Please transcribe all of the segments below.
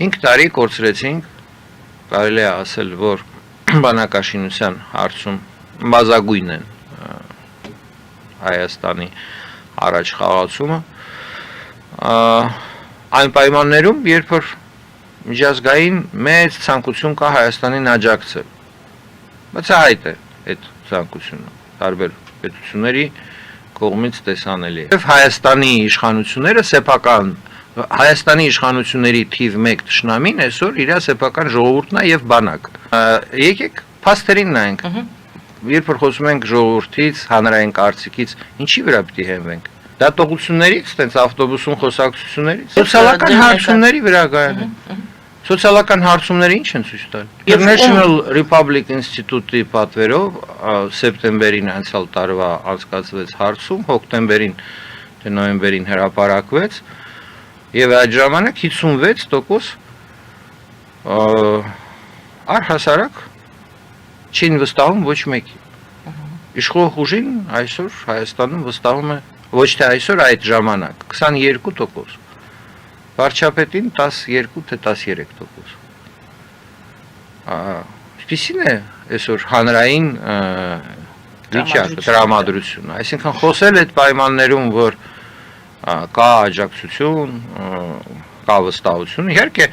5 տարի կորցրեցինք, կարելի է ասել, որ բանակաշինության հարցում բազագույն են Հայաստանի առաջ խաղացումը, այն պայմաններում, երբ որ միջազգային մեծ ցանկություն կա Հայաստանին աջակցել, բացահայտ է այդ ցանկությունը, տարբեր պետությունների կողմից տեսանելի է։ Եվ Հայաստանի իշխանությունները սեփական Հայաստանի իշխանությունների թիվ 1 թշնամին այսօր իր սեփական ժողովուրդն է եւ բանակը։ Եկեք փաստերին նայենք։ Երբ որ խոսում ենք ժողովրդից, հանրային կարծիքից, ինչի վրա պիտի հենվենք։ Դատողություններից, տենց ավտոբուսում խոսակցություններից, սոցիալական հարցումների վրա գայել են։ Սոցիալական հարցումները ինչ են ցույց տալի։ International Republic Institute-ի պատվերով սեպտեմբերին անցյալ տարվա անցկացվեց հարցում, հոկտեմբերին թե նոյեմբերին հրապարակվեց եւ այդ ժամանակ 56% առհասարակ չին վստահում ոչ մեկի։ Իշխող ուժին այսօր Հայաստանում վստահում է ոչ թե այսօր այդ ժամանակ 22%, վարչապետին 12 թե 13%։ Ինչպիսին է այսօր հանրային վիճակը, տրամադրությունը, այսինքն խոսել այդ պայմաններում, որ կա աջակցություն, կա վստահություն, իհարկե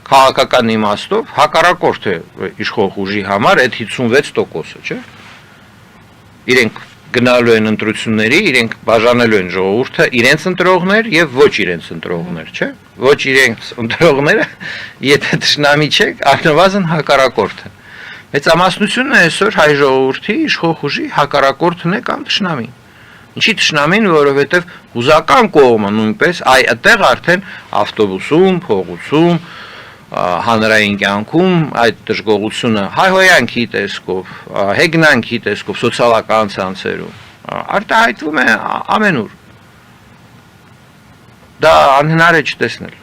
քաղաքական իմաստով հակառակորդ է իշխող ուժի համար այդ 56%-ը, չէ՞։ Իրենք գնալու են ընտրությունների, իրենք բաժանելու են ժողովուրդը, իրենց ընտրողներ եւ ոչ իրենց ընտրողներ, չէ՞։ Ոչ իրենց ընտրողները, եթե թշնամի չէ, առնվազն հակառակորդը։ Մեծամասնությունն է այսօր հայ ժողովրդի իշխող ուժի հակառակորդն է կամ թշնամին։ Ինչի թշնամին, որովհետեւ հուզական կողմը նույնպես այդտեղ արդեն ավտոբուսում, փողոցում, հանրային կյանքում այդ դժգոհությունը հայհոյանքի տեսքով, հեգնանքի տեսքով, սոցիալական ցանցերում արտահայտվում է ամենուր։ Դա անհնար է չտեսնել։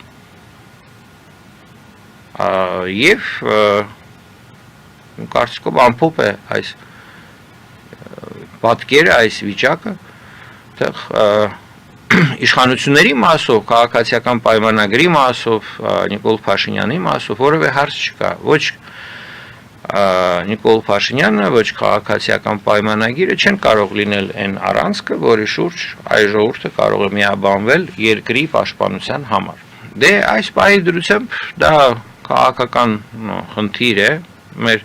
Եվ կարծիքով ամփոփ է այս պատկերը, այս վիճակը, այդտեղ իշխանությունների մասով, քաղաքացիական պայմանագրի մասով, Նիկոլ Փաշինյանի մասով որևէ հարց չկա։ Ոչ Նիկոլ Փաշինյանը, ոչ քաղաքացիական պայմանագիրը չեն կարող լինել այն առանցքը, որի շուրջ այ ժողովուրդը կարող է միաբանվել երկրի պաշտպանության համար։ Դե այս պահի դրությամբ դա քաղաքական խնդիր է, մեր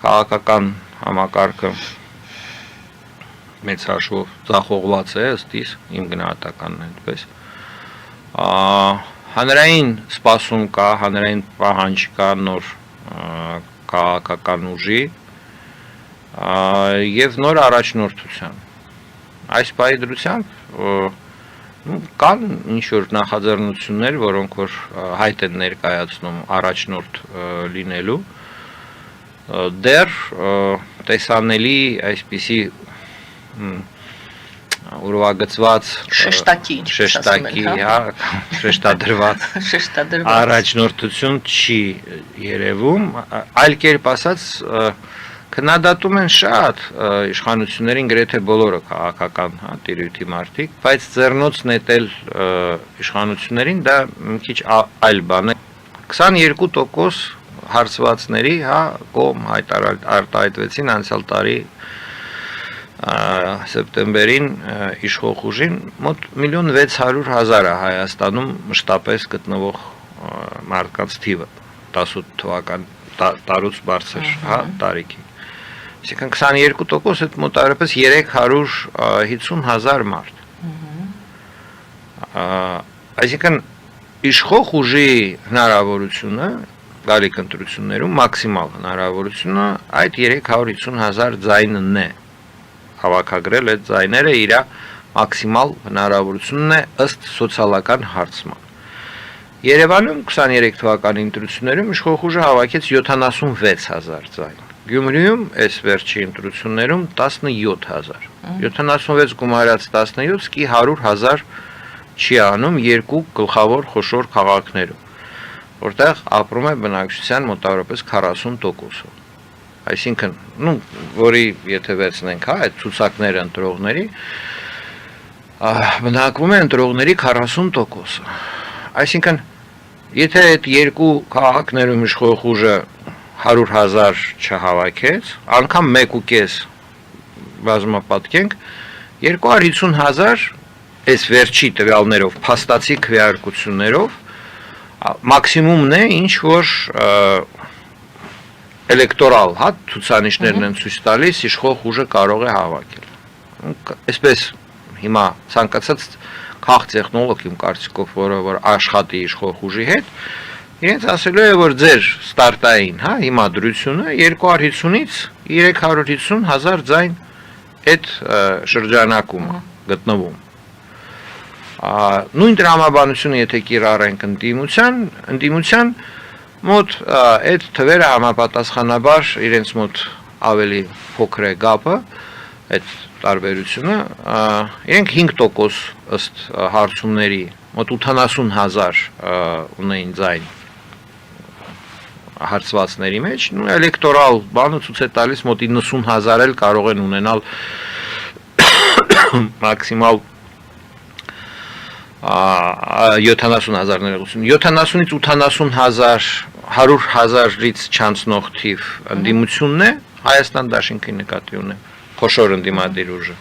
քաղաքական համակարգը մեծ հաշվով ձախողված է, ըստ իս, իմ գնահատականն է այդպես։ Հանրային սպասում կա, հանրային պահանջ կա նոր քաղաքական ուժի եւ նոր առաջնորդության։ Այս պահի դրությամբ կան ինչ-որ նախաձեռնություններ, որոնք որ հայտ են ներկայացնում առաջնորդ լինելու, դեռ տեսանելի այսպիսի ուրվագծված շեշտակի, շեշտադրված առաջնորդություն չի երևում, այլ կերպ ասած քննադատում են շատ իշխանություններին գրեթե բոլորը քաղաքական տիրույթի մարդիկ, բայց ձեռնոց նետել իշխանություններին դա մի քիչ այլ բան է։ 22% հարցվածների կողմ արտահայտվեցին անցյալ տարի սեպտեմբերին իշխող ուժին մոտ 1.600.000 է Հայաստանում մշտապես գտնվող մարդկանց թիվը 18 թվական տարուց բարձր տարիքի։ Այսինքն 22% այդ մոտավորապես 350.000 մարդ։ Այսինքն իշխող ուժի հնարավորությունը գալիք ընտրություններում մաքսիմալ հնարավորությունը այդ 350.000 ձայնն է հավաքագրել այդ ձայները իր մաքսիմալ հնարավորությունն է ըստ սոցիալական հարցման։ Երևանում 23 թվականի ընտրություններում իշխող ուժը հավաքեց 76.000 ձայն։ Գյումրիում այս վերջի ընտրություններում 17.000։ 76 գումարած 17 կի 100.000 չի անում երկու գլխավոր խոշոր քաղաքներում, որտեղ ապրում է բնակչության մոտավորապես 40%-ը։ Այսինքն, որի եթե վերցնենք, այդ ցուցակները ընտրողների, բնակվում է ընտրողների 40%-ը։ Այսինքն, Եթե այդ երկու քաղաքներում իշխող ուժը 100,000 չհավաքեց, անգամ 1.5 բազմապատկենք 250,000 այս վերջի տվյալներով, փաստացի քվեարկություններով մաքսիմումն է, ինչ որ էլեկտորալ, հա, ցուցանիշներն են ցույց տալիս, իշխող ուժը կարող է հավաքել։ Այսպես հիմա ցանկացած քաղաք տեխնոլոգ իմ կարծիքով, որ աշխատի իշխող ուժի հետ, իրենց ասելու է, որ ձեր ստարտային, հա, հիմադրությունը 250-ից 350,000 ձայն այդ շրջանակում գտնվում։ Նույն տրամաբանությունը եթե կիրառենք ընդդիմության մոտ այդ թվերը համապատասխանաբար իրենց մոտ ավելի փոքր է գապը, այդ տարբերությունը, իրենք 5% ըստ հարցումների մոտ 80,000 ունեին ձայն հարցվածների մեջ, էլեկտորալ բանը ցույց է տալիս մոտ 90,000 էլ կարող են ունենալ մաքսիմալ 70,000 ներողություն, 70-ից 80,000, 100,000-ից չանցնող թիվ ընդդիմությունն է, Հայաստան դաշինքի նկատի ունեմ, խոշոր ընդդիմադիր ուժը,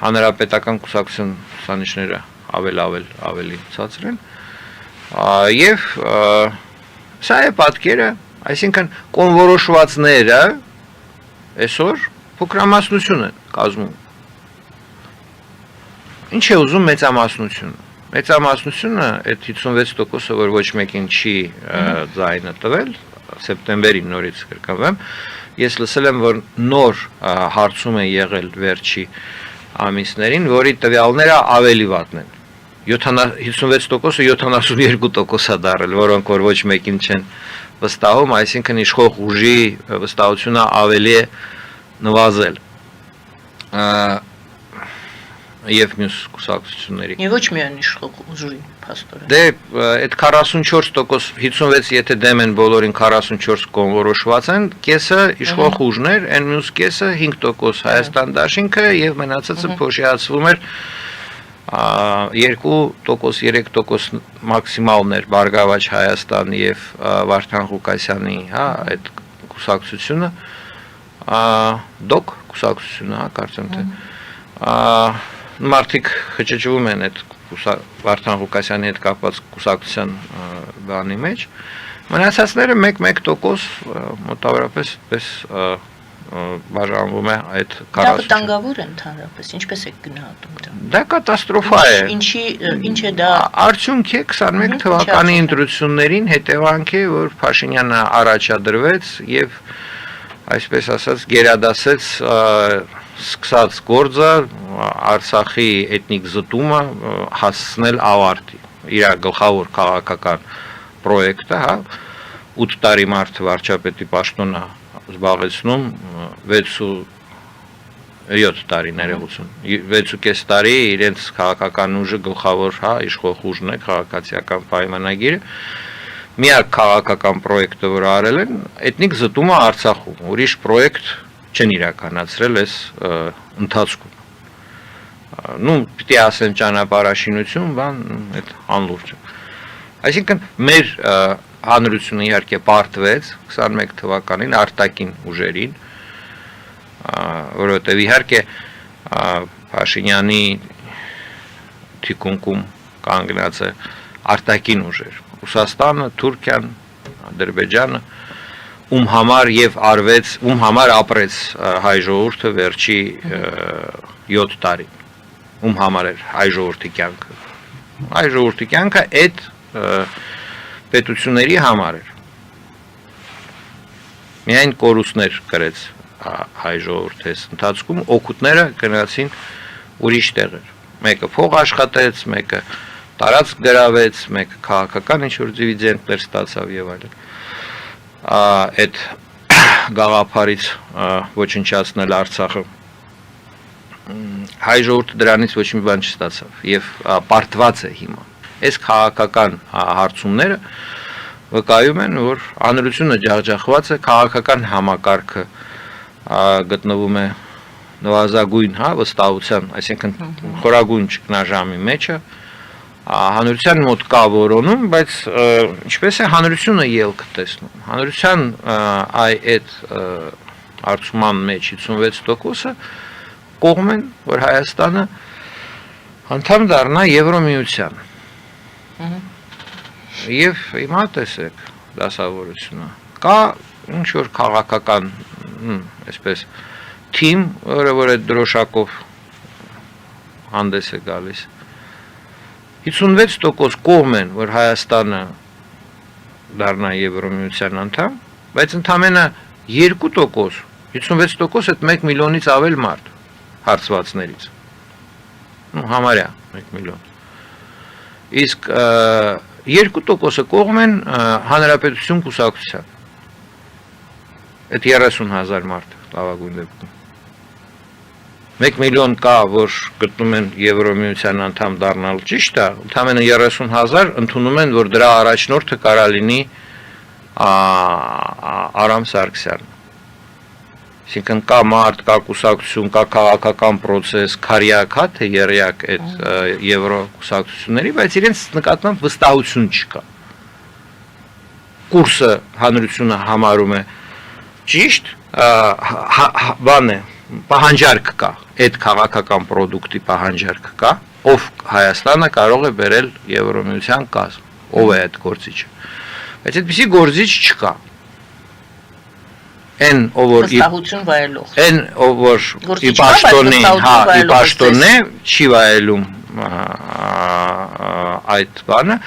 հանրապետական կուսակցության ցուցանիշները ավելի ցածր են, եւ սա է պատկերը, այսինքն կոնորոշվածները այսօր փոքրամասնություն են կազմում։ Ինչ է ուզում մեծամասնությունը։ Մեծամասնությունը այդ 56%-ը, որ ոչ մեկին չի ձայնը տվել, սեպտեմբերին նորից կրկնվեմ, ես լսել եմ, որ նոր հարցում է եղել վերջի ամիսներին, որի տվյալները ավելի վատն են։ 56%-ը 72%-ա դարել, որոնք որ ոչ մեկին չեն վստահում, այսինքն իշխող ուժի վստահությունը ավելի է նվազել։ Եվ մյուս կուսակցությունների։ Եվ ոչ միայն իշխող ուժի փաստորեն։ Դե այդ 44%, 56 եթե դեմ են բոլորին 44 կոնորոշված են, կեսը իշխող ուժներ, այն մյուս կեսը 5% Հայաստան դաշինքը եւ մնացածը փոշիացվում էր 2%, 3% մաքսիմալն էր Բարգավաճ Հայաստան եւ Վարդան Ղուկասյանի, հա, այդ կուսակցությունը, դոկ կուսակցությունը, հա, կարծեմ թե մարդիկ խճճվում են այդ Վարդան Ղուկասյանի հետ կապված կուսակցության բանի մեջ, մնացածները 1% մոտավորապես պես բաժանվում է այդ 40%։ Դա վտանգավոր է ընդհանրապես, ինչպես է գնահատում դա։ Դա կատաստրոֆա է։ Ինչ է դա։ Արդյունք է 21 թվականի ընտրություններին հետևանք է, որ Փաշինյանը առաջադրվեց եւ այսպես ասած գերադասեց սկսած գործը Արցախի էթնիկ զտումը հասցնել ավարտի։ Իր գլխավոր քաղաքական պրոյեկտը, հա, 8 տարի մարդ վարչապետի պաշտոնը զբաղեցնում 7 տարի ներողություն 6.5 տարի իրենց քաղաքական ուժը գլխավոր, հա, իշխող ուժն է, քաղաքացիական պայմանագիրը միակ քաղաքական պրոյեկտը, որ արել են, էթնիկ զտումը Արցախում, ուրիշ պրոյեկտ չեն իրականացրել այս ընթացքում։ Նու պիտի ասեն ճանապարհաշինություն, բան, այդ անլուրջ է։ Այսինքն մեր հանրությունը իհարկե պարտվեց 21 թվականին արտաքին ուժերին, որովհետև իհարկե Փաշինյանի թիկունքում կանգնած է արտաքին ուժեր, Ռուսաստանը, Թուրքիան, Ադրբեջանը, ում համար ապրեց հայ ժողովուրդը վերջի 7 տարի, ում համար էր հայ ժողովրդի կյանքը։ Հայ ժողովրդի կյանքը այդ պետությունների համար էր։ Միայն կորուստներ կրեց հայ ժողովուրդի ընթացքում, օգուտները գնացին ուրիշ տեղեր։ Մեկը փող աշխատեց, մեկը տարածք գրավեց, մեկը քաղաքական ինչ-որ դիվիդենտներ ստացավ եւ այլն։ Այդ գաղափարից ոչնչացնել Արցախը հայ ժողովուրդը դրանից ոչ մի բան չստացավ եւ պարտված է հիմա։ Այս քաղաքական հարցումները վկայում են, որ հանրությունը ջախջախված է, քաղաքական համակարգը գտնվում է նվազագույն, հա, վստահության, այսինքն խորագույն ճգնաժամի մեջ է, հանրության մոտ կա որոնում, բայց ինչպես է հանրությունը ելքը տեսնում։ Հանրության այդ հարցման մեջ 56%-ը կողմ են, որ Հայաստանը անդամ դառնա Եվրոմիության։ Եվ հիմա տեսեք դասավորությունը։ Կա ինչ որ քաղաքական, այսպես թիմ, որը այդ դրոշակով հանդես է գալիս։ 56% կողմ են, որ Հայաստանը դառնա Եվրոմիության անդամ, բայց ընդամենը 2%, 56% այդ 1 միլիոնից ավել մարդ հարցվածներից։ Համարյա 1 միլիոն։ Իսկ 2%-ը կողմ են հանրապետություն կուսակցության։ Այդ 30,000 մարդ լավագույն դեպքում։ 1 միլիոն կա, որ գտնում են Եվրոմիության անդամ դառնալ, ճիշտ է, ընդամենը 30,000 ընդունում են, որ դրա առաջնորդը կարա լինի Արամ Սարգսյանը։ Այսինքն կա մարդ, կա կուսակցություն, կա քաղաքական process, քարյակ, հա, թե երյակ այդ Եվրո կուսակցությունների, բայց իրենց նկատմամբ վստահություն չկա։ Կուրսը հանրությունը համարում է ճիշտ, բան է, պահանջարկ կա, այդ քաղաքական պրոդուկտի պահանջարկ կա, ով Հայաստանը կարող է բերել Եվրոմիության կազմ, ով է այդ գործիչը։ Բայց այդպիսի գործիչ չկա։ Այն ով որ վստահություն վայելող։ Այն ով որ իպաշտոն է, չի վայելում այդ բանը,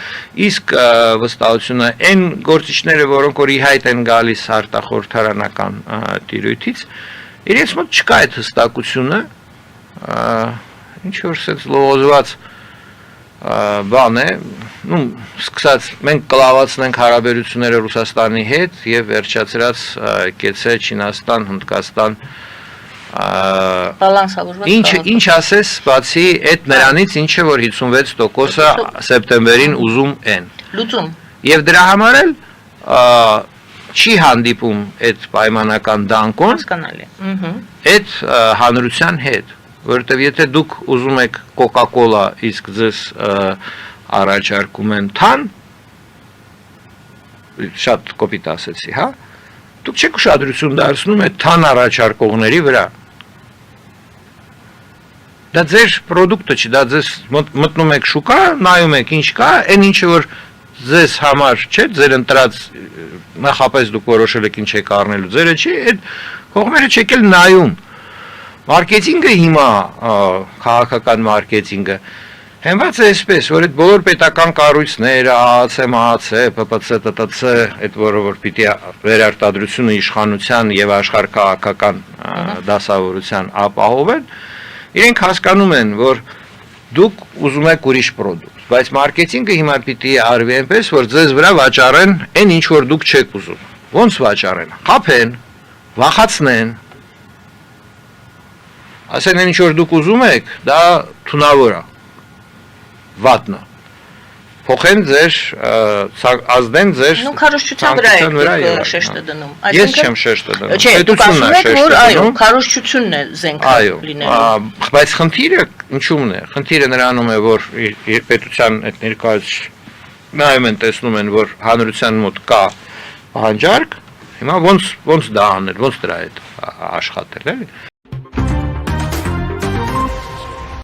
իսկ վստահությունը այն գործիչները, որոնք որ ի հայտ են գալիս արտախորհրդարանական տիրույթից, իրենց մոտ չկա այդ հստակությունը, ինչ որ սենց լողոզված բան է, սկսած մենք կլավացնենք հարաբերությունները Ռուսաստանի հետ եւ վերջացրած կեցե Չինաստան, Հնդկաստան բալանսավորված ինչ ասես բացի այդ նրանից ինչը որ 56%-ը սեպտեմբերին ուզում են լուծում եւ դրա համար էլ չի հանդիպում այդ պայմանական դանկոն հասկանալի այդ հանրության հետ որովհետեւ եթե դուք ուզում եք Coca-Cola իսկ ձեզ առաջարկում են թան շատ կոպիտ ասեցի հա դուք չեք ուշադրություն դարձնում այդ թան առաջարկողների վրա դա ձեր product-ը չի դա ձեզ մտնում եք շուկա նայում եք ինչ կա այն ինչը որ ձեզ համար չէ ձեր ընտրած նախապես դուք որոշել եք ինչ եք առնելու ձերը չի այդ կողմերը չեք էլ նայում մարքեթինգը հիմա քաղաքական մարքեթինգը հենված է այսպես որ այդ բոլոր պետական կառույցները ԱԱՑ, ՄԱԱՑ, ՊՊՑ, ՏՏՑ այդ որը որ պիտի վերարտադրությունը իշխանության եւ աշխարհքաղաքական դասավորության ապահովեն իրենք հասկանում են որ դուք ուզում եք ուրիշ product բայց մարքեթինգը հիմա պիտի արվի այնպես որ ձեզ վրա վաճառեն այն ինչ որ դուք չեք ուզում ոնց վաճառեն խափեն վախացնեն ասեն այն ինչ որ դուք ուզում եք դա թունավոր է վատնա փոխեն ձեր ազդեն ձեր նույն քարոշչության վրա եք շեշտը դնում ես չեմ շեշտը դնում չէ դուք ասում եք որ այո քարոշչությունն է զենքը լինելու բայց խնդիրը ինչու՞մն է խնդիրը նրանում է որ պետության այդ ներկայացուցիչ նայում են տեսնում են որ հանրության մոտ կա պահանջարկ հիմա ոնց դա անել ոնց դրա հետ աշխատել էլի